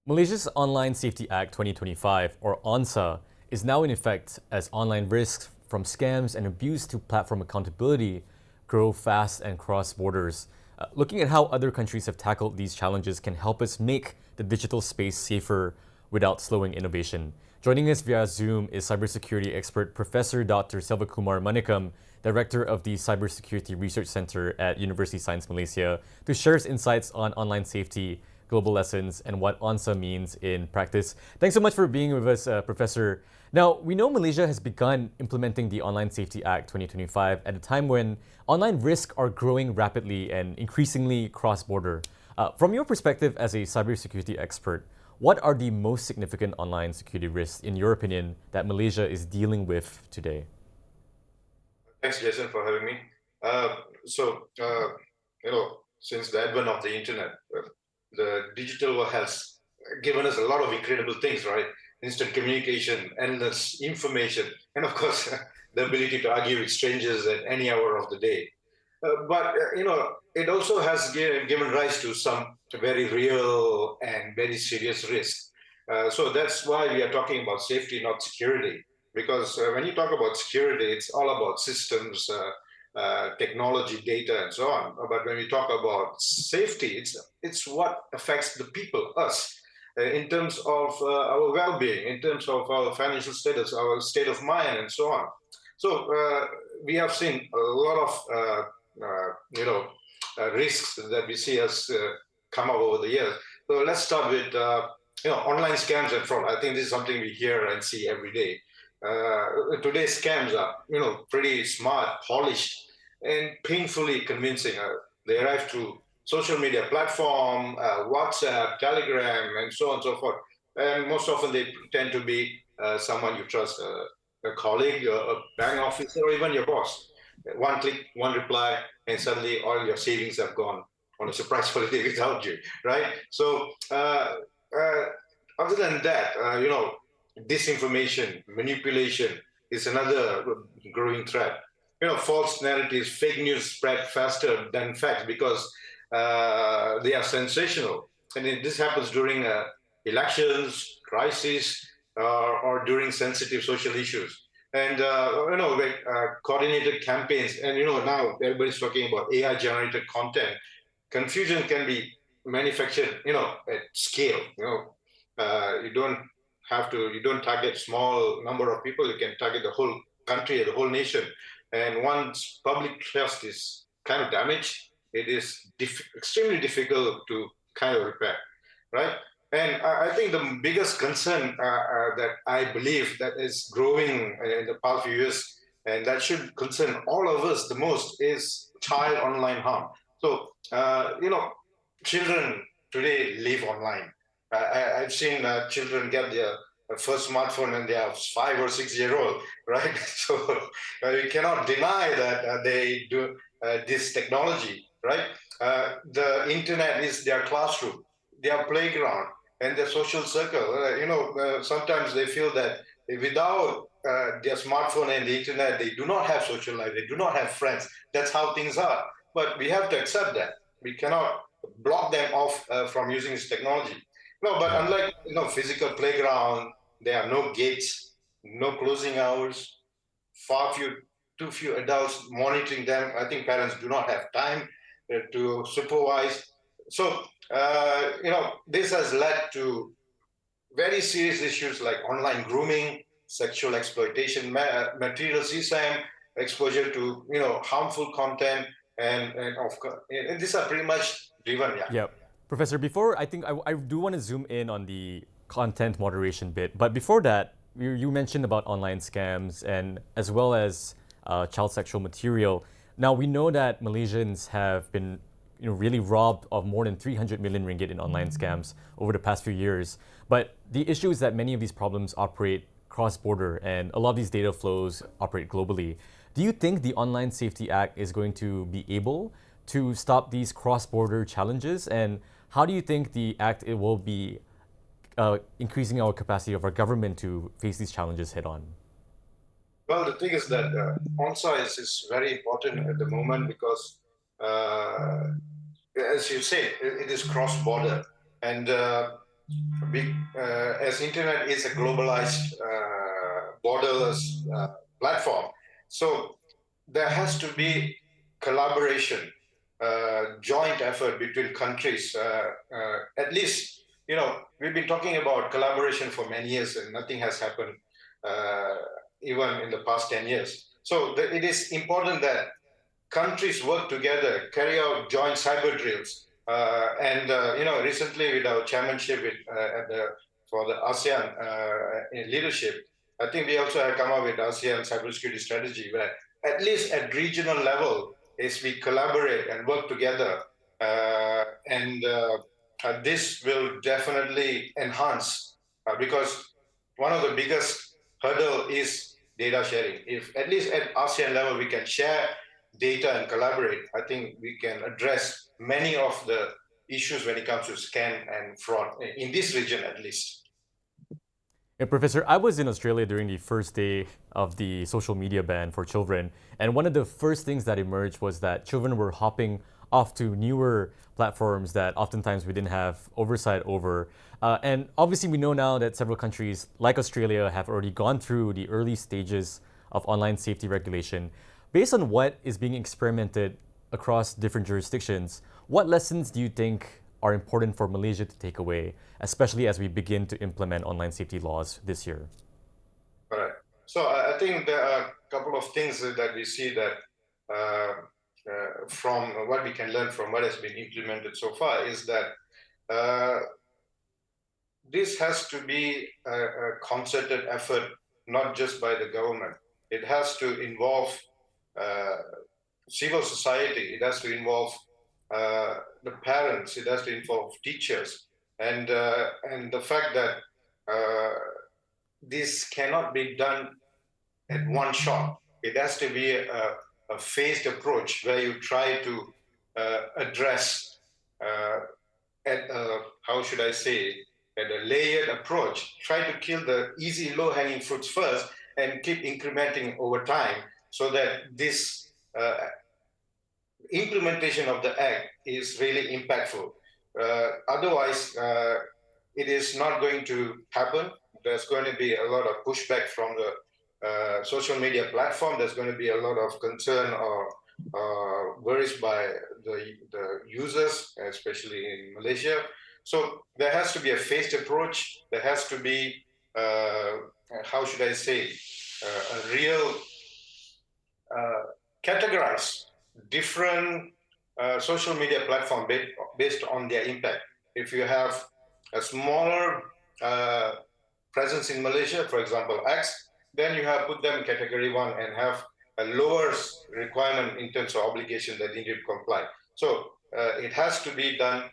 Malaysia's Online Safety Act 2025, or ONSA, is now in effect as online risks from scams and abuse to platform accountability grow fast and cross borders. Looking at how other countries have tackled these challenges can help us make the digital space safer without slowing innovation. Joining us via Zoom is cybersecurity expert Professor Dr. SELVAKUMAR MANICKAM, Director of the Cybersecurity Research Center at Universiti Sains Malaysia, to share his insights on online safety, global lessons, and what ONSA means in practice. Thanks so much for being with us, Professor. Now, we know Malaysia has begun implementing the Online Safety Act 2025 at a time when online risks are growing rapidly and increasingly cross-border. From your perspective as a cybersecurity expert, what are the most significant online security risks, in your opinion, that Malaysia is dealing with today? Thanks, Jason, for having me. Since the advent of the internet, the digital world has given us a lot of incredible things, right? Instant communication, endless information, and of course, the ability to argue with strangers at any hour of the day. It also has given rise to some very real and very serious risks. So that's why we are talking about safety, not security. Because when you talk about security, it's all about systems, technology, data, and so on. But when we talk about safety, it's what affects the people, us, in terms of our well-being, in terms of our financial status, our state of mind, and so on. So we have seen a lot of risks that we see as come up over the years. So let's start with online scams and fraud. I think this is something we hear and see every day. Today's scams are pretty smart, polished, and painfully convincing. They arrive through social media platform, WhatsApp, Telegram, and so on and so forth. And most often they tend to be someone you trust, a colleague, a bank officer, or even your boss. One click, one reply, and suddenly all your savings have gone on a surprise holiday without you, right? So other than that, disinformation, manipulation is another growing threat. False narratives, fake news spread faster than facts because they are sensational. And this happens during elections, crises, or during sensitive social issues. And, coordinated campaigns. And, now everybody's talking about AI-generated content. Confusion can be manufactured, at scale. You don't target small number of people, you can target the whole country, the whole nation. And once public trust is kind of damaged, it is extremely difficult to kind of repair, right? And I think the biggest concern that I believe that is growing in the past few years, and that should concern all of us the most, is child online harm. So, children today live online. I've seen children get their first smartphone and they are 5 or 6 year old, right? So you cannot deny that they do this technology, right? The internet is their classroom, their playground, and their social circle. Sometimes they feel that without their smartphone and the internet, they do not have social life, they do not have friends. That's how things are. But we have to accept that. We cannot block them off from using this technology. No, but unlike physical playground, there are no gates, no closing hours, too few adults monitoring them. I think parents do not have time to supervise. So this has led to very serious issues like online grooming, sexual exploitation, material CSAM, exposure to harmful content, and these are pretty much driven. Yep. Professor, before, I do want to zoom in on the content moderation bit, but before that, you mentioned about online scams and as well as child sexual material. Now, we know that Malaysians have been really robbed of more than 300 million ringgit in online scams over the past few years. But the issue is that many of these problems operate cross-border and a lot of these data flows operate globally. Do you think the Online Safety Act is going to be able to stop these cross-border challenges? And how do you think the Act will be increasing our capacity of our government to face these challenges head on? Well, the thing is that ONSA is very important at the moment because, as you said, it is cross-border. And as internet is a globalized, borderless platform, so there has to be collaboration, joint effort between countries. At least, we've been talking about collaboration for many years, and nothing has happened, uh, even in the past 10 years. So it is important that countries work together, carry out joint cyber drills. And recently with our chairmanship for the ASEAN in leadership, I think we also have come up with ASEAN cybersecurity strategy, where at least at regional level, is we collaborate and work together, and this will definitely enhance, because one of the biggest hurdle is data sharing. If at least at ASEAN level we can share data and collaborate, I think we can address many of the issues when it comes to scam and fraud in this region at least. Yeah, Professor, I was in Australia during the first day of the social media ban for children, and one of the first things that emerged was that children were hopping off to newer platforms that oftentimes we didn't have oversight over. And obviously, we know now that several countries, like Australia, have already gone through the early stages of online safety regulation. Based on what is being experimented across different jurisdictions, what lessons do you think are important for Malaysia to take away, especially as we begin to implement online safety laws this year? All right. So I think there are a couple of things that we see that, from what we can learn from what has been implemented so far, is that uh, this has to be a concerted effort, not just by the government. It has to involve uh, civil society. It has to involve the parents. It has to involve teachers, and the fact that uh, this cannot be done at one shot. It has to be a phased approach where you try to address uh, at how should I say, at a layered approach. Try to kill the easy, low-hanging fruits first, and keep incrementing over time, so that this implementation of the act is really impactful. Otherwise, it is not going to happen. There's going to be a lot of pushback from the social media platform. There's going to be a lot of concern or worries by the users, especially in Malaysia. So there has to be a phased approach. There has to be, how should I say, a real categorize different social media platform based on their impact. If you have a smaller uh, presence in Malaysia, for example, X, then you have put them in category one and have a lower requirement in terms of obligation that they need to comply. So it has to be done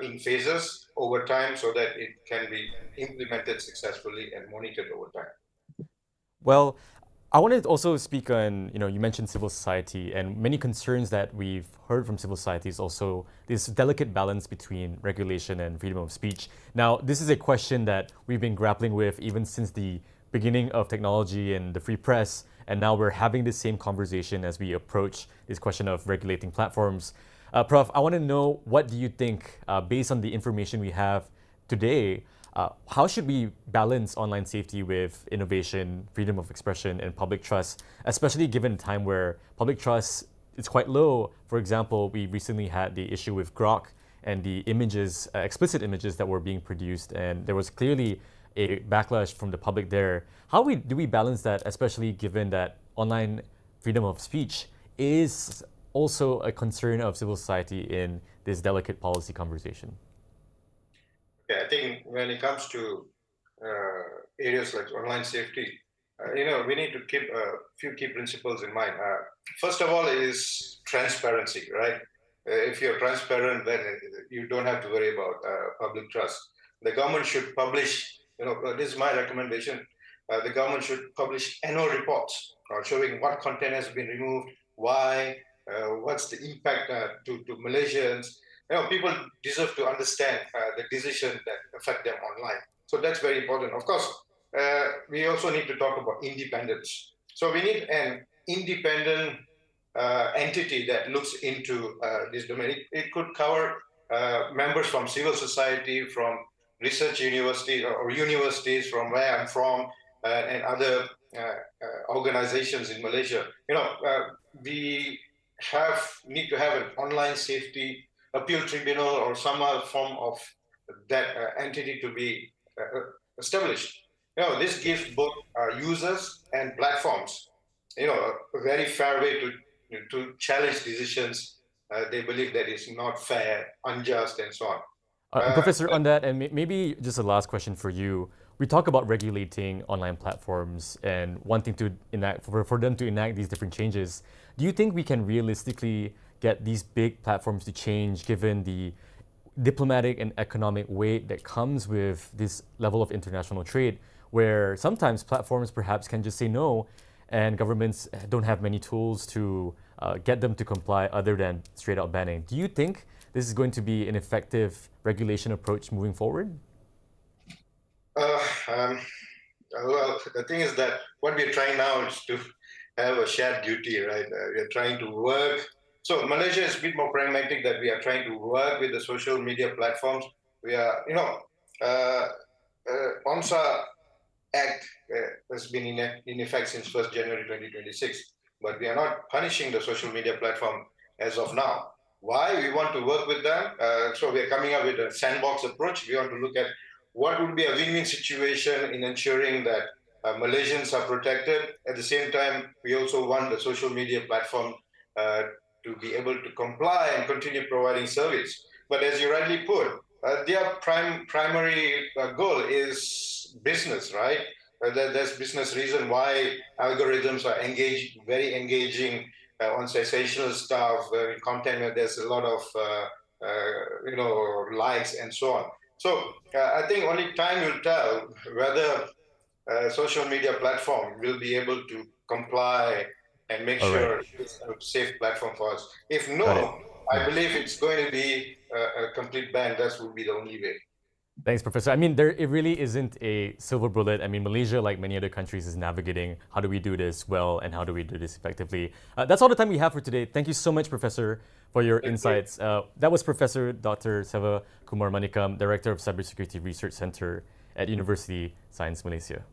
in phases over time so that it can be implemented successfully and monitored over time. Well, I wanted to also speak on, you mentioned civil society, and many concerns that we've heard from civil society is also this delicate balance between regulation and freedom of speech. Now, this is a question that we've been grappling with even since the beginning of technology and the free press, and now we're having the same conversation as we approach this question of regulating platforms. Prof, I want to know, what do you think, based on the information we have today, how should we balance online safety with innovation, freedom of expression, and public trust, especially given a time where public trust is quite low? For example, we recently had the issue with Grok and the images, explicit images that were being produced, and there was clearly a backlash from the public there. Do we balance that, especially given that online freedom of speech is also a concern of civil society in this delicate policy conversation? Yeah, I think when it comes to areas like online safety, we need to keep a few key principles in mind. First of all, is transparency, right? If you're transparent, then you don't have to worry about public trust. The government should publish, this is my recommendation. The government should publish annual reports showing what content has been removed, why, what's the impact to Malaysians. People deserve to understand the decisions that affect them online. So that's very important. Of course, we also need to talk about independence. So we need an independent entity that looks into this domain. It could cover members from civil society, from research universities or universities from where I'm from and other organizations in Malaysia. We need to have an online safety appeal tribunal or some other form of that entity to be established. This gives both users and platforms, a very fair way to challenge decisions they believe that is not fair, unjust, and so on. And Professor, on that, and maybe just a last question for you. We talk about regulating online platforms and wanting to enact for them to enact these different changes. Do you think we can realistically get these big platforms to change, given the diplomatic and economic weight that comes with this level of international trade, where sometimes platforms perhaps can just say no, and governments don't have many tools to get them to comply other than straight out banning? Do you think this is going to be an effective regulation approach moving forward? Uh, um, well, the thing is that what we're trying now is to have a shared duty, right? We're trying to work. So Malaysia is a bit more pragmatic that we are trying to work with the social media platforms. We are, ONSA Act has been in effect since 1st January 2026, but we are not punishing the social media platform as of now. Why? We want to work with them. So we are coming up with a sandbox approach. We want to look at what would be a win-win situation in ensuring that Malaysians are protected. At the same time, we also want the social media platform to be able to comply and continue providing service. But as you rightly put, their primary goal is business, right? There's business reason why algorithms are very engaging on sensational stuff, content where there's a lot of likes and so on. So I think only time will tell whether social media platform will be able to comply and make All right. sure it's a safe platform for us. If Got it. no, I believe it's going to be a complete ban. That would be the only way. Thanks, Professor. I mean, it really isn't a silver bullet. I mean, Malaysia, like many other countries, is navigating how do we do this well and how do we do this effectively. That's all the time we have for today. Thank you so much, Professor, for your insights. That was Professor Dr. Selvakumar Manickam, Director of Cybersecurity Research Center at Universiti Sains Malaysia.